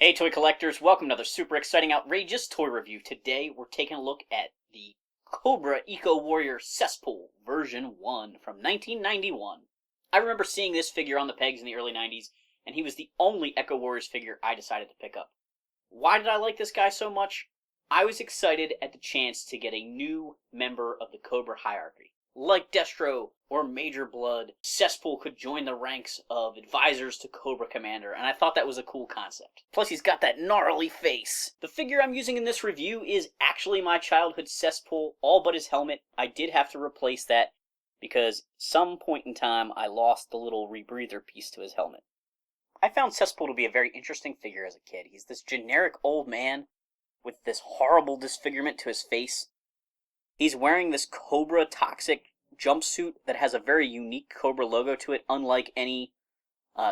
Hey toy collectors, welcome to another super exciting, outrageous toy review. Today we're taking a look at the Cobra Eco Warrior Cesspool version 1 from 1991. I remember seeing this figure on the pegs in the early 90s, and he was the only Eco Warriors figure I decided to pick up. Why did I like this guy so much? I was excited at the chance to get a new member of the Cobra hierarchy. Like Destro or Major Blood, Cesspool could join the ranks of advisors to Cobra Commander, and I thought that was a cool concept. Plus, he's got that gnarly face. The figure I'm using in this review is actually my childhood Cesspool, all but his helmet. I did have to replace that because some point in time I lost the little rebreather piece to his helmet. I found Cesspool to be a very interesting figure as a kid. He's this generic old man with this horrible disfigurement to his face. He's wearing this Cobra toxic jumpsuit that has a very unique Cobra logo to it, unlike any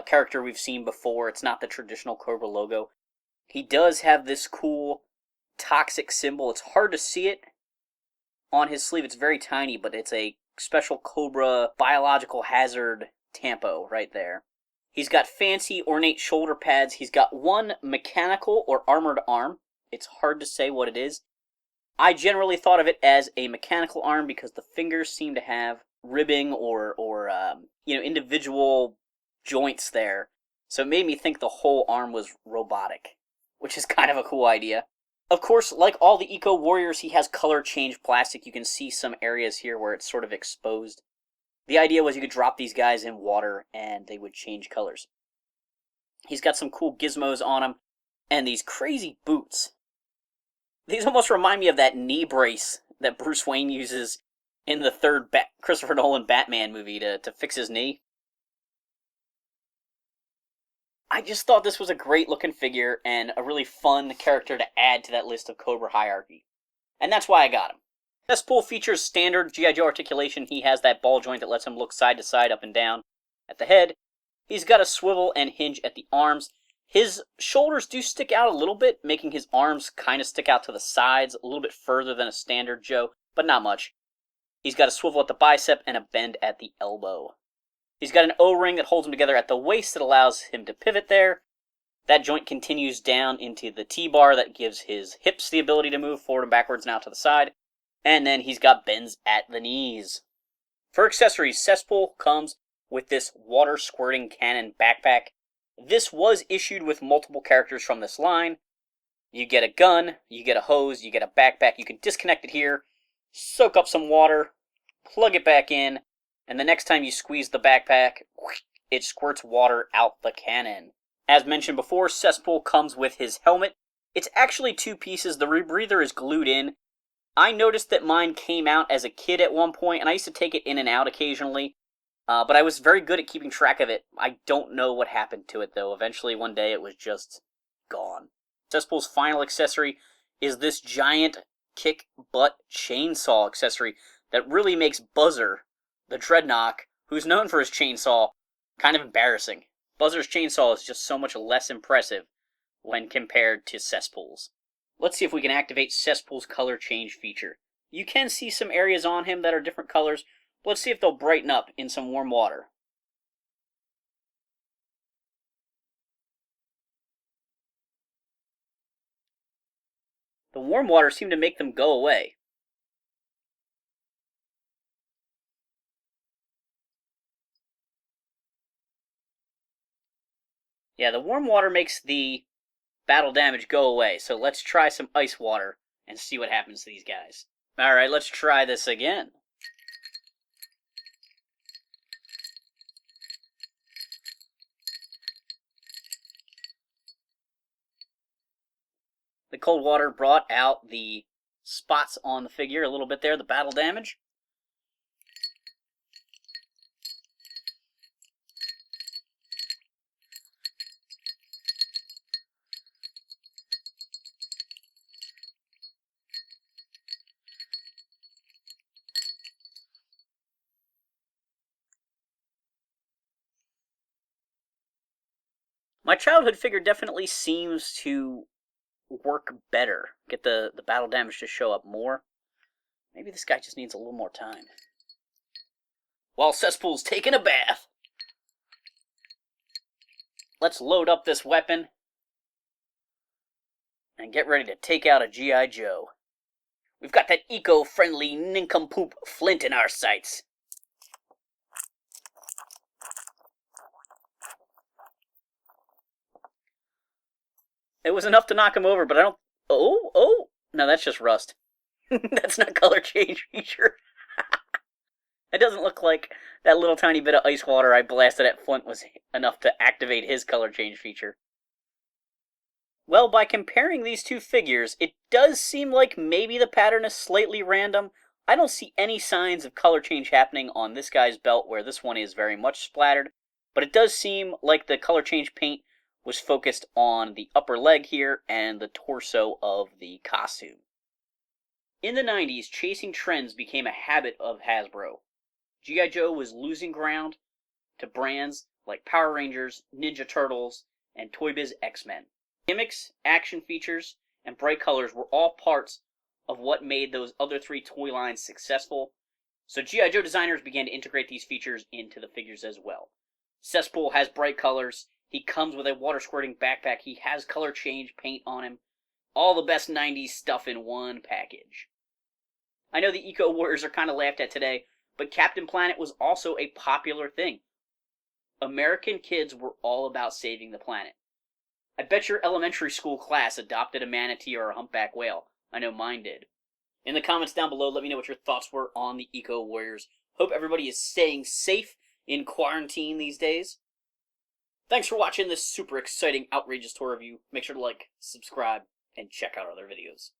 character we've seen before. It's not the traditional Cobra logo. He does have this cool toxic symbol. It's hard to see it on his sleeve. It's very tiny, but it's a special Cobra biological hazard tampo right there. He's got fancy ornate shoulder pads. He's got one mechanical or armored arm. It's hard to say what it is. I generally thought of it as a mechanical arm because the fingers seem to have ribbing or individual joints there. So it made me think the whole arm was robotic, which is kind of a cool idea. Of course, like all the Eco Warriors, he has color change plastic. You can see some areas here where it's sort of exposed. The idea was you could drop these guys in water and they would change colors. He's got some cool gizmos on him and these crazy boots. These almost remind me of that knee brace that Bruce Wayne uses in the third Christopher Nolan Batman movie to fix his knee. I just thought this was a great looking figure and a really fun character to add to that list of Cobra hierarchy. And that's why I got him. Cesspool features standard G.I. Joe articulation. He has that ball joint that lets him look side to side, up and down at the head. He's got a swivel and hinge at the arms. His shoulders do stick out a little bit, making his arms kind of stick out to the sides a little bit further than a standard Joe, but not much. He's got a swivel at the bicep and a bend at the elbow. He's got an O-ring that holds him together at the waist that allows him to pivot there. That joint continues down into the T-bar that gives his hips the ability to move forward and backwards and out to the side. And then he's got bends at the knees. For accessories, Cesspool comes with this water-squirting cannon backpack. This was issued with multiple characters from this line. You get a gun, you get a hose, you get a backpack. You can disconnect it here, soak up some water, plug it back in, and the next time you squeeze the backpack, it squirts water out the cannon. As mentioned before, Cesspool comes with his helmet. It's actually two pieces. The rebreather is glued in. I noticed that mine came out as a kid at one point, and I used to take it in and out occasionally. But I was very good at keeping track of it. I don't know what happened to it, though. Eventually, one day, it was just gone. Cesspool's final accessory is this giant kick-butt chainsaw accessory that really makes Buzzer, the Dreadnought, who's known for his chainsaw, kind of embarrassing. Buzzer's chainsaw is just so much less impressive when compared to Cesspool's. Let's see if we can activate Cesspool's color change feature. You can see some areas on him that are different colors. Let's see if they'll brighten up in some warm water. The warm water seemed to make them go away. Yeah, the warm water makes the battle damage go away, so let's try some ice water and see what happens to these guys. Alright, let's try this again. The cold water brought out the spots on the figure a little bit there, the battle damage. My childhood figure definitely seems to work better, get the battle damage to show up more. Maybe this guy just needs a little more time. While Cesspool's taking a bath, let's load up this weapon and get ready to take out a G.I. Joe. We've got that eco-friendly nincompoop Flint in our sights. It was enough to knock him over, but I don't... Oh! No, that's just rust. That's not color change feature. It doesn't look like that little tiny bit of ice water I blasted at Flint was enough to activate his color change feature. Well, by comparing these two figures, it does seem like maybe the pattern is slightly random. I don't see any signs of color change happening on this guy's belt, where this one is very much splattered, but it does seem like the color change paint was focused on the upper leg here and the torso of the costume. In the 90s, chasing trends became a habit of Hasbro. G.I. Joe was losing ground to brands like Power Rangers, Ninja Turtles, and Toy Biz X-Men. Gimmicks, action features, and bright colors were all parts of what made those other three toy lines successful, so G.I. Joe designers began to integrate these features into the figures as well. Cesspool has bright colors, he comes with a water-squirting backpack, he has color change paint on him, all the best 90s stuff in one package. I know the Eco Warriors are kind of laughed at today, but Captain Planet was also a popular thing. American kids were all about saving the planet. I bet your elementary school class adopted a manatee or a humpback whale. I know mine did. In the comments down below, let me know what your thoughts were on the Eco Warriors. Hope everybody is staying safe in quarantine these days. Thanks for watching this super exciting, outrageous toy review. Make sure to like, subscribe, and check out our other videos.